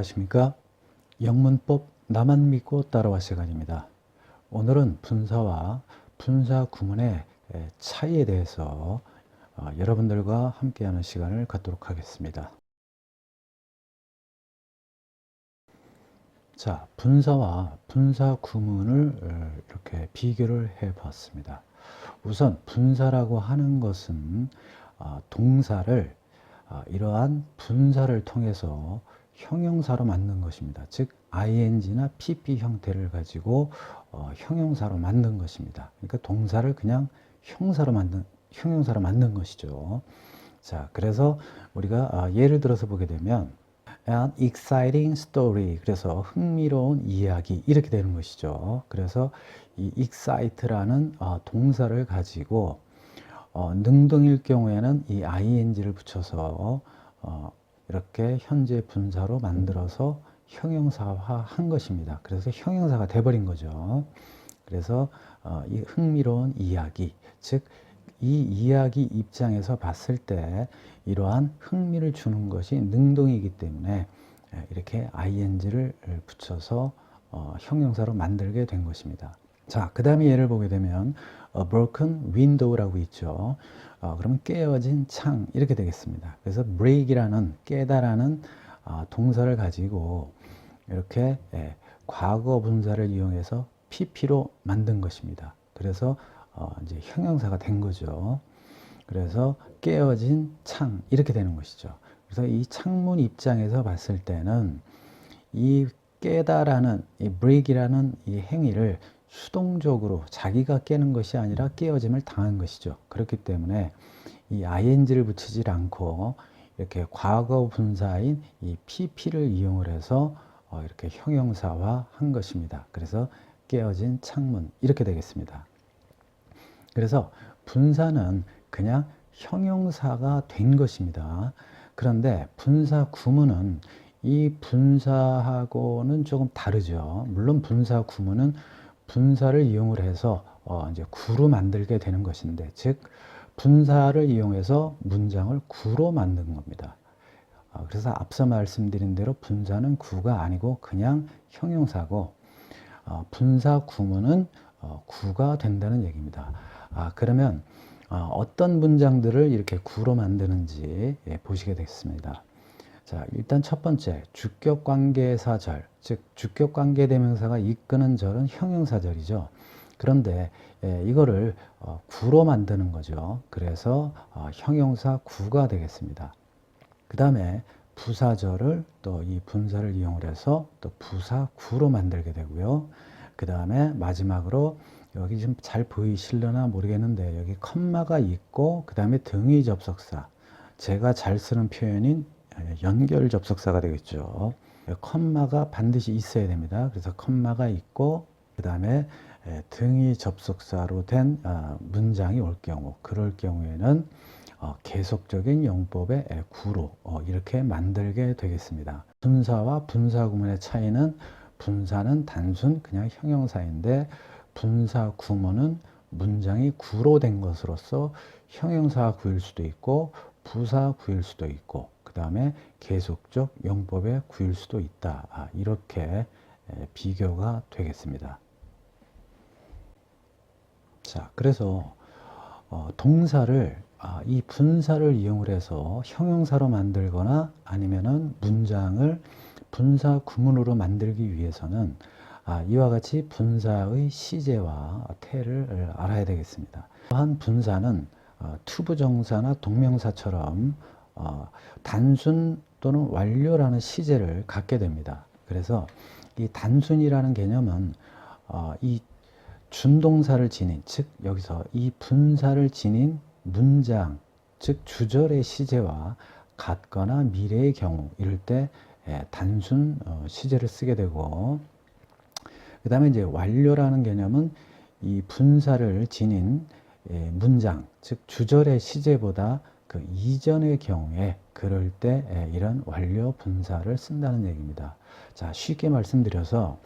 안녕하십니까? 영문법 나만 믿고 따라와 시간입니다. 오늘은 분사와 분사 구문의 차이에 대해서 여러분들과 함께하는 시간을 갖도록 하겠습니다. 자, 분사와 분사 구문을 이렇게 비교를 해 봤습니다. 우선 분사라고 하는 것은 동사를 이러한 분사를 통해서 형용사로 만든 것입니다. 즉 ing나 pp 형태를 가지고 형용사로 만든 것입니다. 그러니까 동사를 그냥 형용사로 만든 것이죠. 자, 그래서 우리가 예를 들어서 보게 되면 an exciting story, 그래서 흥미로운 이야기, 이렇게 되는 것이죠. 그래서 이 excite라는 동사를 가지고 능동일 경우에는 이 ing를 붙여서 이렇게 현재 분사로 만들어서 형용사화한 것입니다. 그래서 형용사가 돼버린 거죠. 그래서 이 흥미로운 이야기, 즉 이 이야기 입장에서 봤을 때 이러한 흥미를 주는 것이 능동이기 때문에 이렇게 ing를 붙여서 형용사로 만들게 된 것입니다. 자, 그 다음에 예를 보게 되면 a broken window라고 있죠. 그러면 깨어진 창, 이렇게 되겠습니다. 그래서 break이라는 깨다라는 동사를 가지고 이렇게 과거 분사를 이용해서 pp로 만든 것입니다. 그래서 이제 형용사가 된 거죠. 그래서 깨어진 창, 이렇게 되는 것이죠. 그래서 이 창문 입장에서 봤을 때는 이 깨다라는 이 break이라는 이 행위를 수동적으로 자기가 깨는 것이 아니라 깨어짐을 당한 것이죠. 그렇기 때문에 이 ing를 붙이지 않고 이렇게 과거 분사인 이 pp를 이용을 해서 이렇게 형용사화 한 것입니다. 그래서 깨어진 창문, 이렇게 되겠습니다. 그래서 분사는 그냥 형용사가 된 것입니다. 그런데 분사 구문은 이 분사하고는 조금 다르죠. 물론 분사 구문은 분사를 이용을 해서 이제 구로 만들게 되는 것인데, 즉 분사를 이용해서 문장을 구로 만든 겁니다. 그래서 앞서 말씀드린 대로 분사는 구가 아니고 그냥 형용사고, 분사 구문은 구가 된다는 얘기입니다. 그러면 어떤 문장들을 이렇게 구로 만드는지 보시게 되겠습니다. 자, 일단 첫 번째, 주격관계사절, 즉 주격관계대명사가 이끄는 절은 형용사절이죠. 그런데 이거를 구로 만드는 거죠. 그래서 형용사 구가 되겠습니다. 그 다음에 부사절을 또 이 분사를 이용을 해서 또 부사 구로 만들게 되고요. 그 다음에 마지막으로 여기 좀 잘 보이실려나 모르겠는데 여기 컴마가 있고 그 다음에 등위 접속사, 제가 잘 쓰는 표현인 연결 접속사가 되겠죠. 컴마가 반드시 있어야 됩니다. 그래서 컴마가 있고 그 다음에 등위 접속사로 된 문장이 올 경우, 그럴 경우에는 계속적인 용법의 구로 이렇게 만들게 되겠습니다. 분사와 분사 구문의 차이는, 분사는 단순 그냥 형용사인데 분사 구문은 문장이 구로 된 것으로서 형용사 구일 수도 있고 부사 구일 수도 있고 그 다음에 계속적 용법의 구일 수도 있다. 이렇게 비교가 되겠습니다. 자, 그래서 동사를 이 분사를 이용을 해서 형용사로 만들거나 아니면은 문장을 분사 구문으로 만들기 위해서는 이와 같이 분사의 시제와 태를 알아야 되겠습니다. 또한 분사는 투부정사나 동명사처럼 단순 또는 완료라는 시제를 갖게 됩니다. 그래서 이 단순이라는 개념은 이 준동사를 지닌, 즉 여기서 이 분사를 지닌 문장, 즉 주절의 시제와 같거나 미래의 경우, 이럴 때 단순 시제를 쓰게 되고, 그 다음에 이제 완료라는 개념은 이 분사를 지닌 문장, 즉 주절의 시제보다 그 이전의 경우에 그럴 때 이런 완료 분사를 쓴다는 얘기입니다. 자, 쉽게 말씀드려서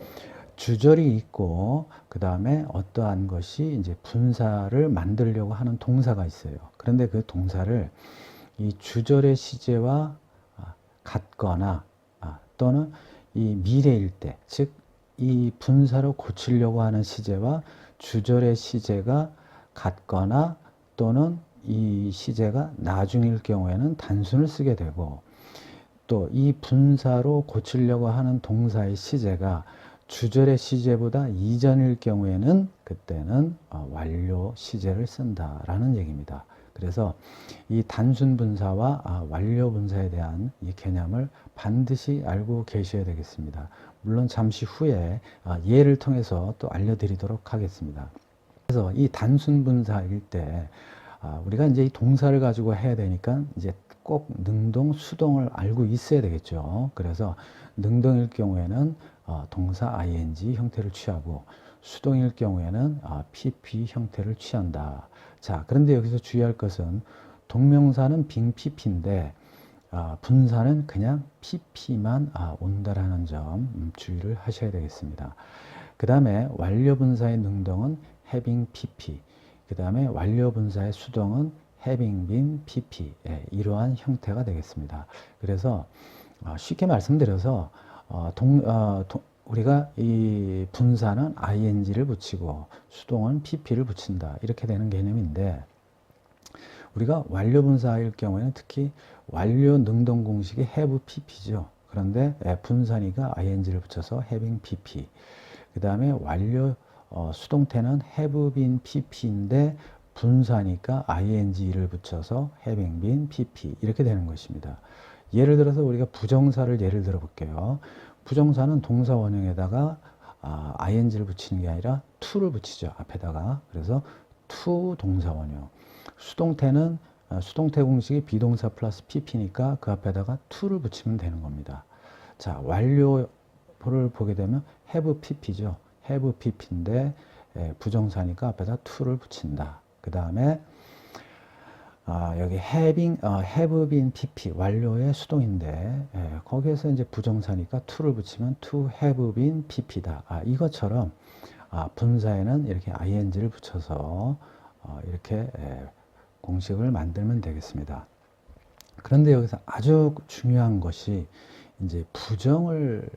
주절이 있고 그 다음에 어떠한 것이 이제 분사를 만들려고 하는 동사가 있어요. 그런데 그 동사를 이 주절의 시제와 같거나 또는 이 미래일 때, 즉 이 분사로 고치려고 하는 시제와 주절의 시제가 같거나 또는 이 시제가 나중일 경우에는 단순을 쓰게 되고, 또 이 분사로 고치려고 하는 동사의 시제가 주절의 시제보다 이전일 경우에는 그때는 완료 시제를 쓴다라는 얘기입니다. 그래서 이 단순 분사와 완료 분사에 대한 이 개념을 반드시 알고 계셔야 되겠습니다. 물론 잠시 후에 예를 통해서 또 알려드리도록 하겠습니다. 그래서 이 단순 분사일 때 우리가 이제 이 동사를 가지고 해야 되니까 이제 꼭 능동, 수동을 알고 있어야 되겠죠. 그래서 능동일 경우에는 동사 ing 형태를 취하고, 수동일 경우에는 pp 형태를 취한다. 자, 그런데 여기서 주의할 것은 동명사는 빙 pp인데 분사는 그냥 pp만 온다라는 점 주의를 하셔야 되겠습니다. 그 다음에 완료 분사의 능동은 having pp, 그 다음에 완료 분사의 수동은 having been pp, 이러한 형태가 되겠습니다. 그래서 쉽게 말씀드려서 우리가 이 분사는 ing를 붙이고 수동은 pp를 붙인다, 이렇게 되는 개념인데, 우리가 완료 분사일 경우에는 특히 완료 능동 공식이 have pp죠. 그런데 분사니까 ing를 붙여서 having pp, 그 다음에 완료 수동태는 have been pp인데 분사니까 ing를 붙여서 having been pp, 이렇게 되는 것입니다. 예를 들어서 우리가 부정사를 예를 들어 볼게요. 부정사는 동사 원형에다가 ing를 붙이는 게 아니라 to를 붙이죠, 앞에다가. 그래서 to 동사 원형. 수동태는 수동태 공식이 비동사 플러스 pp니까 그 앞에다가 to를 붙이면 되는 겁니다. 자, 완료를 보게 되면 have pp죠. have pp인데 부정사니까 앞에다 to를 붙인다. 그 다음에 여기 have been pp, 완료의 수동인데 거기에서 이제 부정사니까 to를 붙이면 to have been pp다. 이것처럼 분사에는 이렇게 ing를 붙여서 이렇게 공식을 만들면 되겠습니다. 그런데 여기서 아주 중요한 것이 이제 부정을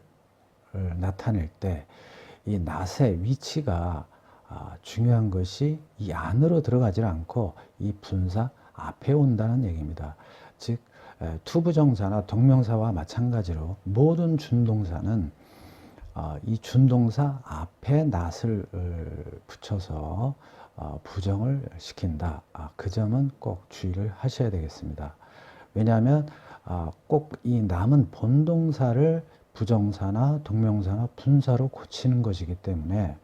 나타낼 때 이 낫의 위치가 중요한 것이 이 안으로 들어가지 않고 이 분사 앞에 온다는 얘기입니다. 즉 투부정사나 동명사와 마찬가지로 모든 준동사는 이 준동사 앞에 낫을 붙여서 부정을 시킨다. 그 점은 꼭 주의를 하셔야 되겠습니다. 왜냐하면 꼭 이 남은 본동사를 부정사나 동명사나 분사로 고치는 것이기 때문에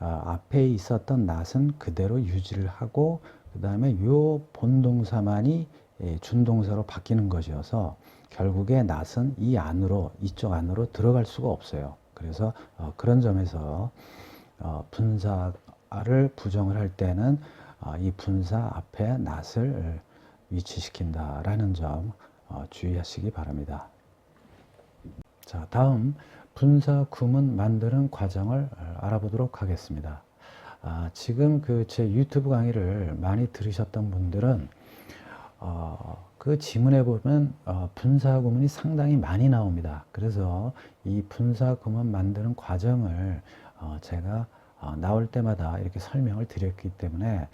앞에 있었던 낫은 그대로 유지를 하고, 그 다음에 요 본동사만이 준동사로 바뀌는 것이어서 결국에 낫은 이 안으로, 이쪽 안으로 들어갈 수가 없어요. 그래서 그런 점에서 분사를 부정을 할 때는 이 분사 앞에 낫을 위치시킨다라는 점 주의하시기 바랍니다. 자, 다음 분사 구문 만드는 과정을 알아보도록 하겠습니다. 지금 제 유튜브 강의를 많이 들으셨던 분들은 그 지문에 보면 분사 구문이 상당히 많이 나옵니다. 그래서 이 분사 구문 만드는 과정을 제가 나올 때마다 이렇게 설명을 드렸기 때문에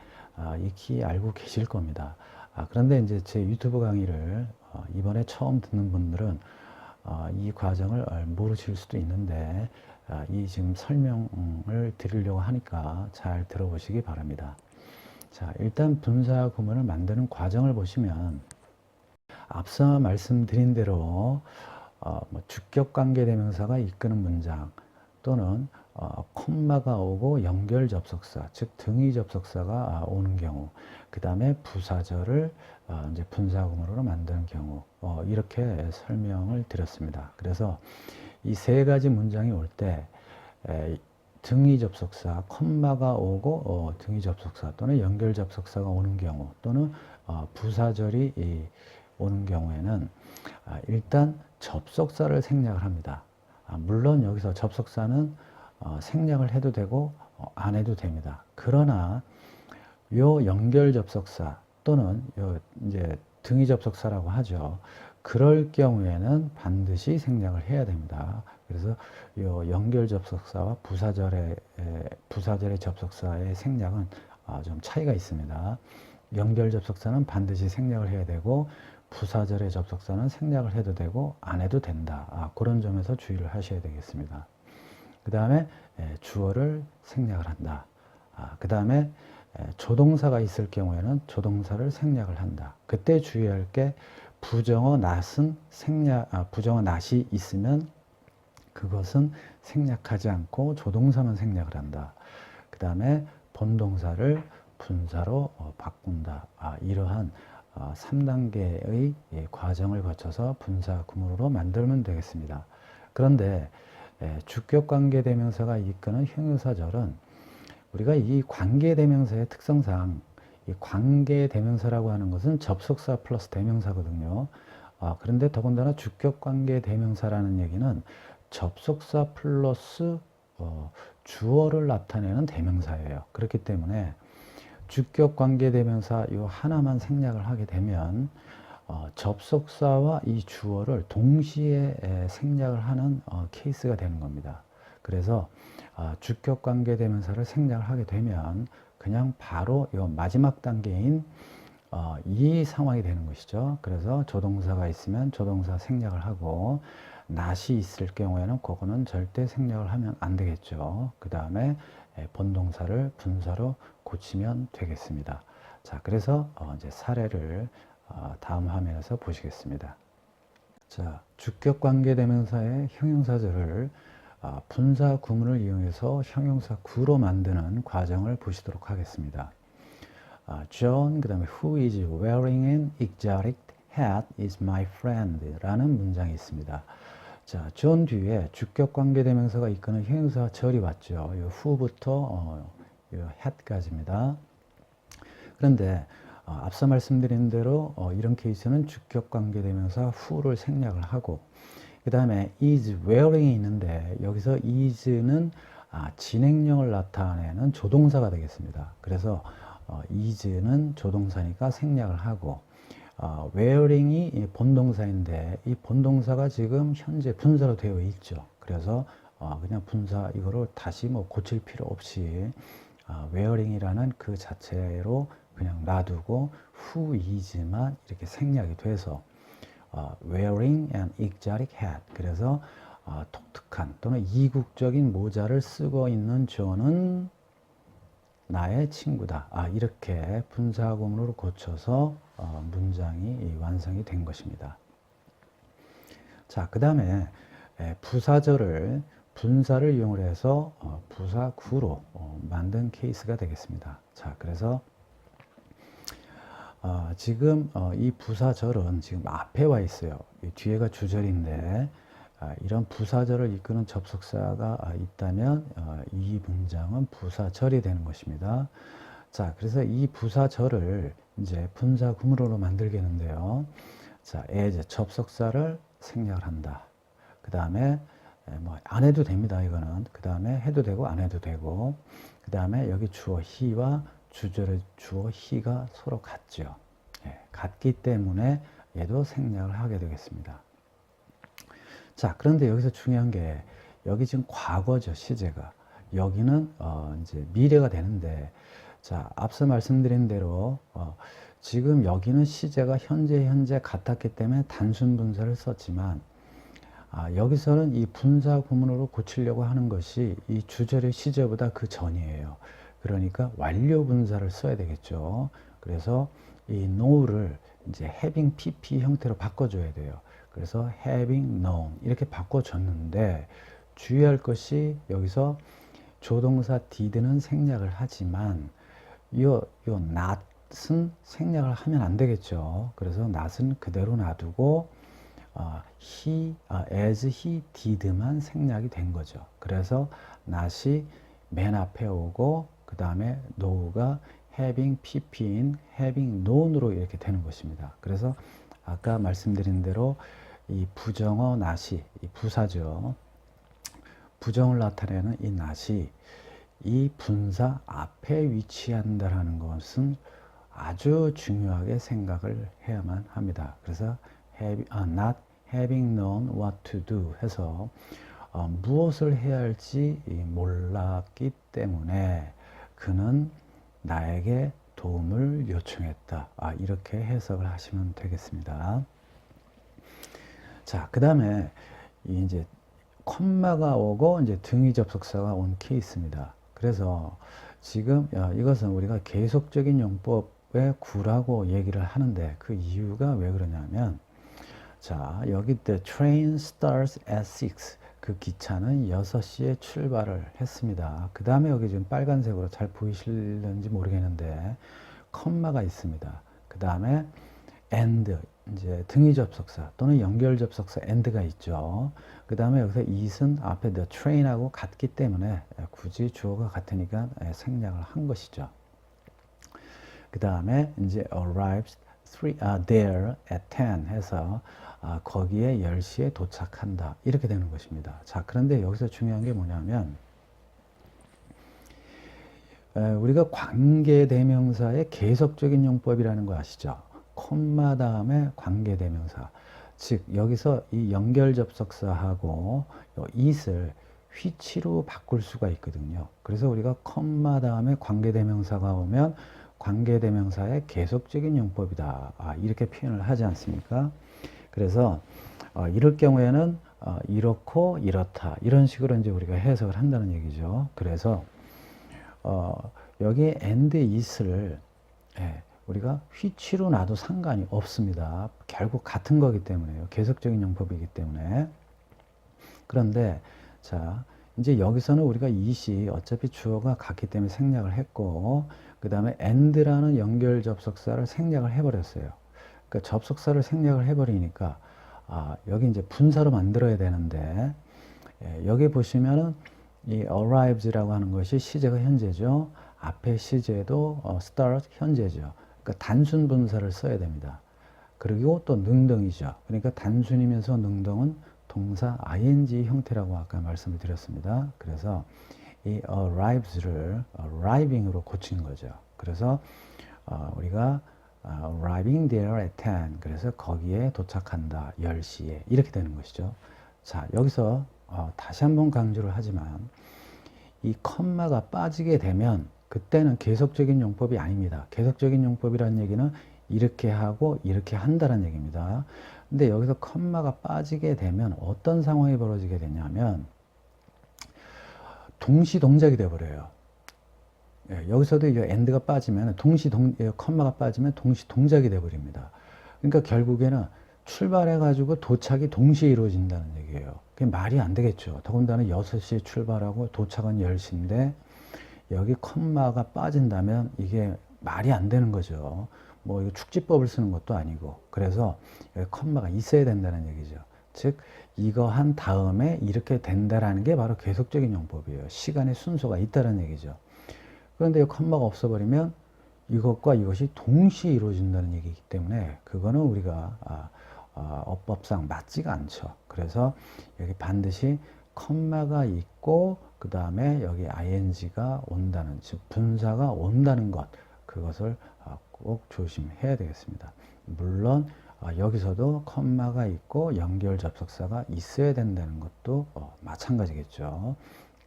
익히 알고 계실 겁니다. 그런데 이제 제 유튜브 강의를 이번에 처음 듣는 분들은 이 과정을 모르실 수도 있는데 이 지금 설명을 드리려고 하니까 잘 들어보시기 바랍니다. 자, 일단 분사 구문을 만드는 과정을 보시면 앞서 말씀드린 대로 주격관계대명사가 이끄는 문장 또는 콤마가 오고 연결 접속사, 즉 등위 접속사가 오는 경우, 그 다음에 부사절을 이제 분사 구문으로 만드는 경우, 이렇게 설명을 드렸습니다. 그래서 이 세 가지 문장이 올 때 등위 접속사, 콤마가 오고 등위 접속사 또는 연결 접속사가 오는 경우, 또는 부사절이 오는 경우에는 일단 접속사를 생략을 합니다. 물론 여기서 접속사는 생략을 해도 되고 안 해도 됩니다. 그러나 요 연결 접속사 또는 요 이제 등위 접속사라고 하죠. 그럴 경우에는 반드시 생략을 해야 됩니다. 그래서 요 연결 접속사와 부사절의 접속사의 생략은 좀 차이가 있습니다. 연결 접속사는 반드시 생략을 해야 되고 부사절의 접속사는 생략을 해도 되고 안 해도 된다. 그런 점에서 주의를 하셔야 되겠습니다. 그 다음에 주어를 생략을 한다. 그 다음에 조동사가 있을 경우에는 조동사를 생략을 한다. 그때 주의할 게 부정어 낫이 있으면 그것은 생략하지 않고 조동사만 생략을 한다. 그 다음에 본동사를 분사로 바꾼다. 이러한 3단계의 과정을 거쳐서 분사 구문으로 만들면 되겠습니다. 그런데 주격관계대명사가 이끄는 형용사절은 우리가 이 관계대명사의 특성상 이 관계대명사라고 하는 것은 접속사 플러스 대명사거든요. 그런데 더군다나 주격관계대명사라는 얘기는 접속사 플러스 주어를 나타내는 대명사예요. 그렇기 때문에 주격관계대명사 이 하나만 생략을 하게 되면 접속사와 이 주어를 동시에 생략을 하는 케이스가 되는 겁니다. 그래서 주격관계대명사를 생략을 하게 되면 그냥 바로 이 마지막 단계인 이 상황이 되는 것이죠. 그래서 조동사가 있으면 조동사 생략을 하고 낫이 있을 경우에는 그거는 절대 생략을 하면 안 되겠죠. 그 다음에 본동사를 분사로 고치면 되겠습니다. 자, 그래서 이제 사례를 다음 화면에서 보시겠습니다. 자, 주격관계대명사의 형용사절을 분사 구문을 이용해서 형용사 구로 만드는 과정을 보시도록 하겠습니다. John, 그 다음에 Who is wearing an exotic hat is my friend 라는 문장이 있습니다. 자, John 뒤에 주격관계대명사가 이끄는 형용사 절이 왔죠. 이 who부터 hat까지입니다. 그런데 앞서 말씀드린 대로 이런 케이스는 주격관계대명사 who를 생략을 하고 그 다음에 is wearing이 있는데 여기서 is는 진행형을 나타내는 조동사가 되겠습니다. 그래서 is는 조동사니까 생략을 하고 wearing이 본동사인데 이 본동사가 지금 현재 분사로 되어 있죠. 그래서 그냥 분사 이거를 다시 고칠 필요 없이 wearing이라는 그 자체로 그냥 놔두고 who is만 이렇게 생략이 돼서 wearing an exotic hat. 그래서 독특한 또는 이국적인 모자를 쓰고 있는 존은 나의 친구다. 이렇게 분사구문으로 고쳐서 문장이 완성이 된 것입니다. 자, 그 다음에 부사절을 분사를 이용해서 부사구로 만든 케이스가 되겠습니다. 자, 그래서 지금 이 부사절은 지금 앞에 와 있어요. 이 뒤에가 주절인데 이런 부사절을 이끄는 접속사가 있다면 이 문장은 부사절이 되는 것입니다. 자, 그래서 이 부사절을 이제 분사 구문으로 만들겠는데요. 자, as 접속사를 생략을 한다. 그 다음에 안 해도 됩니다. 이거는 그 다음에 해도 되고 안 해도 되고 그 다음에 여기 주어 he와 주절의 주어 he가 서로 같죠. 같기 때문에 얘도 생략을 하게 되겠습니다. 자, 그런데 여기서 중요한 게 여기 지금 과거죠. 시제가 여기는 이제 미래가 되는데 자, 앞서 말씀드린 대로 지금 여기는 시제가 현재 같았기 때문에 단순 분사를 썼지만 여기서는 이 분사 구문으로 고치려고 하는 것이 이 주절의 시제보다 그 전이에요. 그러니까 완료 분사를 써야 되겠죠. 그래서 이 know를 이제 having pp 형태로 바꿔줘야 돼요. 그래서 having known 이렇게 바꿔줬는데 주의할 것이 여기서 조동사 did는 생략을 하지만 요 not은 생략을 하면 안 되겠죠. 그래서 not은 그대로 놔두고 as he did만 생략이 된 거죠. 그래서 not이 맨 앞에 오고 그 다음에 know가 having pp인 having known으로 이렇게 되는 것입니다. 그래서 아까 말씀드린 대로 이 부정어 not이 이 부사죠. 부정을 나타내는 이 not이 이 분사 앞에 위치한다라는 것은 아주 중요하게 생각을 해야만 합니다. 그래서 not having known what to do 해서 무엇을 해야 할지 몰랐기 때문에 그는 나에게 도움을 요청했다. 이렇게 해석을 하시면 되겠습니다. 자, 그 다음에 이제 콤마가 오고 이제 등위 접속사가 온 케이스입니다. 그래서 지금 이것은 우리가 계속적인 용법의 구라고 얘기를 하는데 그 이유가 왜 그러냐면 자, 여기 the train starts at 6. 그 기차는 6시에 출발을 했습니다. 그 다음에 여기 지금 빨간색으로 잘 보이실는지 모르겠는데 컴마가 있습니다. 그 다음에 and 이제 등위 접속사 또는 연결 접속사 and가 있죠. 그 다음에 여기서 it은 앞에 the train하고 같기 때문에 굳이 주어가 같으니까 생략을 한 것이죠. 그 다음에 이제 arrives there at 10 해서 거기에 10시에 도착한다. 이렇게 되는 것입니다. 자, 그런데 여기서 중요한 게 뭐냐면 우리가 관계대명사의 계속적인 용법이라는 거 아시죠? 콤마 다음에 관계대명사. 즉 여기서 이 연결 접속사하고 it을 which로 바꿀 수가 있거든요. 그래서 우리가 콤마 다음에 관계대명사가 오면 관계대명사의 계속적인 용법이다. 이렇게 표현을 하지 않습니까? 그래서 이럴 경우에는 이렇고 이렇다. 이런 식으로 이제 우리가 해석을 한다는 얘기죠. 그래서 여기 and is를 우리가 which로 놔도 상관이 없습니다. 결국 같은 거기 때문에요. 계속적인 용법이기 때문에. 그런데 자, 이제 여기서는 우리가 it이 어차피 주어가 같기 때문에 생략을 했고 그 다음에 and라는 연결 접속사를 생략을 해버렸어요. 그러니까 접속사를 생략을 해버리니까 여기 이제 분사로 만들어야 되는데 여기 보시면은 이 arrives라고 하는 것이 시제가 현재죠. 앞에 시제도 start 현재죠. 그러니까 단순 분사를 써야 됩니다. 그리고 또 능동이죠. 그러니까 단순이면서 능동은 동사 ing 형태라고 아까 말씀을 드렸습니다. 그래서 이 arrives를 arriving으로 고친 거죠. 그래서 우리가 arriving there at 10 그래서 거기에 도착한다 10시에 이렇게 되는 것이죠. 자, 여기서 다시 한번 강조를 하지만 이 컴마가 빠지게 되면 그때는 계속적인 용법이 아닙니다. 계속적인 용법이라는 얘기는 이렇게 하고 이렇게 한다는 얘기입니다. 근데 여기서 컴마가 빠지게 되면 어떤 상황이 벌어지게 되냐면 동시 동작이 되어버려요. 여기서도 이제 end가 빠지면 컴마가 빠지면 동시 동작이 되어버립니다. 그러니까 결국에는 출발해가지고 도착이 동시에 이루어진다는 얘기예요. 그게 말이 안 되겠죠. 더군다나 6시에 출발하고 도착은 10시인데 여기 컴마가 빠진다면 이게 말이 안 되는 거죠. 뭐 이거 축지법을 쓰는 것도 아니고. 그래서 여기 컴마가 있어야 된다는 얘기죠. 즉 이거 한 다음에 이렇게 된다라는 게 바로 계속적인 용법이에요. 시간의 순서가 있다는 얘기죠. 그런데 이 컴마가 없어버리면 이것과 이것이 동시에 이루어진다는 얘기이기 때문에 그거는 우리가 어법상 맞지가 않죠. 그래서 여기 반드시 컴마가 있고 그 다음에 여기 ing가 온다는 즉 분사가 온다는 것 그것을 꼭 조심해야 되겠습니다. 물론 여기서도 컴마가 있고 연결 접속사가 있어야 된다는 것도 마찬가지겠죠.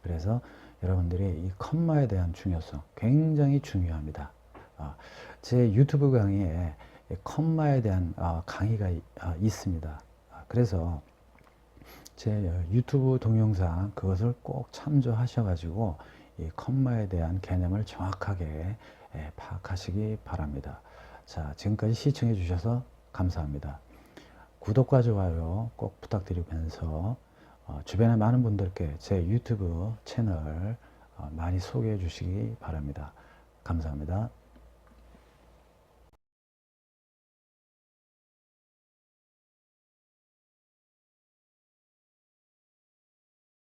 그래서 여러분들이 이 컴마에 대한 중요성 굉장히 중요합니다. 제 유튜브 강의에 컴마에 대한 강의가 있습니다. 그래서 제 유튜브 동영상 그것을 꼭 참조하셔가지고 이 컴마에 대한 개념을 정확하게 파악하시기 바랍니다. 자, 지금까지 시청해 주셔서 감사합니다. 구독과 좋아요 꼭 부탁드리면서 주변의 많은 분들께 제 유튜브 채널 많이 소개해 주시기 바랍니다. 감사합니다.